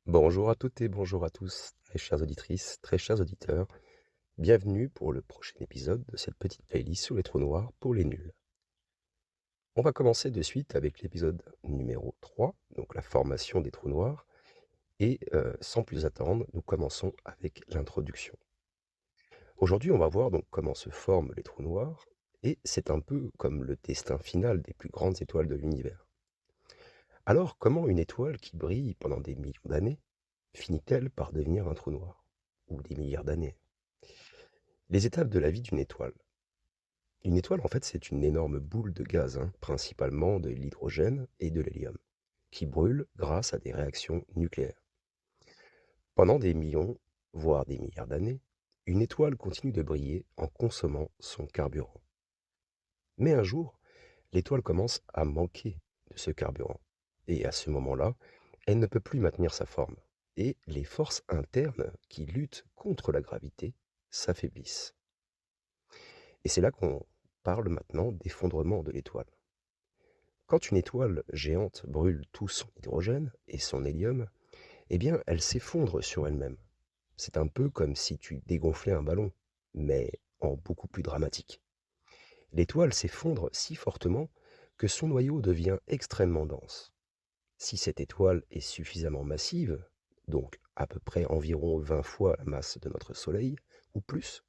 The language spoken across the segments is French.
Bonjour à toutes et bonjour à tous, très chères auditrices, très chers auditeurs. Bienvenue pour le prochain épisode de cette petite playlist sur les trous noirs pour les nuls. On va commencer de suite avec l'épisode numéro 3, donc la formation des trous noirs. Et sans plus attendre, nous commençons avec l'introduction. Aujourd'hui, on va voir donc comment se forment les trous noirs. Et c'est un peu comme le destin final des plus grandes étoiles de l'univers. Alors, comment une étoile qui brille pendant des millions d'années finit-elle par devenir un trou noir? Ou des milliards d'années? Les étapes de la vie d'une étoile. Une étoile, en fait, c'est une énorme boule de gaz, principalement de l'hydrogène et de l'hélium, qui brûle grâce à des réactions nucléaires. Pendant des millions, voire des milliards d'années, une étoile continue de briller en consommant son carburant. Mais un jour, l'étoile commence à manquer de ce carburant. Et à ce moment-là, elle ne peut plus maintenir sa forme. Et les forces internes qui luttent contre la gravité s'affaiblissent. Et c'est là qu'on parle maintenant d'effondrement de l'étoile. Quand une étoile géante brûle tout son hydrogène et son hélium, eh bien, elle s'effondre sur elle-même. C'est un peu comme si tu dégonflais un ballon, mais en beaucoup plus dramatique. L'étoile s'effondre si fortement que son noyau devient extrêmement dense. Si cette étoile est suffisamment massive, donc à peu près environ 20 fois la masse de notre Soleil, ou plus,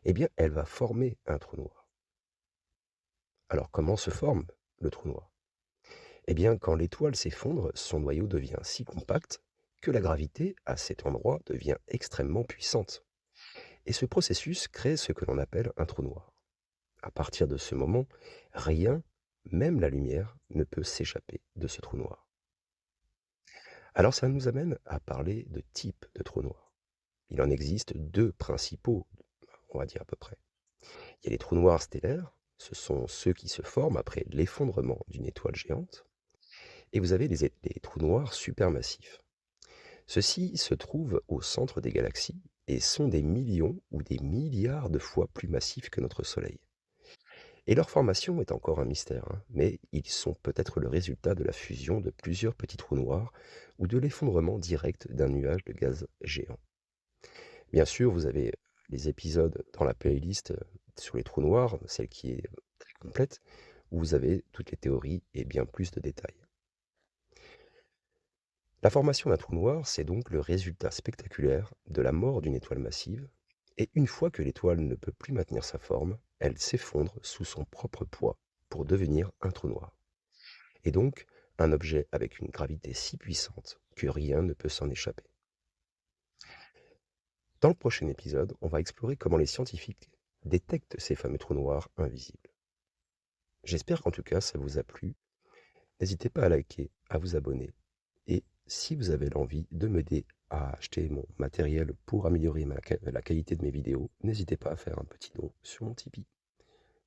eh bien, elle va former un trou noir. Alors comment se forme le trou noir? Eh bien, quand l'étoile s'effondre, son noyau devient si compact que la gravité, à cet endroit, devient extrêmement puissante. Et ce processus crée ce que l'on appelle un trou noir. À partir de ce moment, rien, même la lumière, ne peut s'échapper de ce trou noir. Alors ça nous amène à parler de types de trous noirs. Il en existe deux principaux, on va dire à peu près. Il y a les trous noirs stellaires, ce sont ceux qui se forment après l'effondrement d'une étoile géante, et vous avez les trous noirs supermassifs. Ceux-ci se trouvent au centre des galaxies et sont des millions ou des milliards de fois plus massifs que notre Soleil. Et leur formation est encore un mystère, mais ils sont peut-être le résultat de la fusion de plusieurs petits trous noirs ou de l'effondrement direct d'un nuage de gaz géant. Bien sûr, vous avez les épisodes dans la playlist sur les trous noirs, celle qui est très complète, où vous avez toutes les théories et bien plus de détails. La formation d'un trou noir, c'est donc le résultat spectaculaire de la mort d'une étoile massive, et une fois que l'étoile ne peut plus maintenir sa forme, elle s'effondre sous son propre poids pour devenir un trou noir. Et donc, un objet avec une gravité si puissante que rien ne peut s'en échapper. Dans le prochain épisode, on va explorer comment les scientifiques détectent ces fameux trous noirs invisibles. J'espère qu'en tout cas ça vous a plu. N'hésitez pas à liker, à vous abonner. Et si vous avez l'envie de m'aider à acheter mon matériel pour améliorer la qualité de mes vidéos, n'hésitez pas à faire un petit don sur mon Tipeee.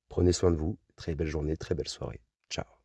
Prenez soin de vous, très belle journée, très belle soirée. Ciao.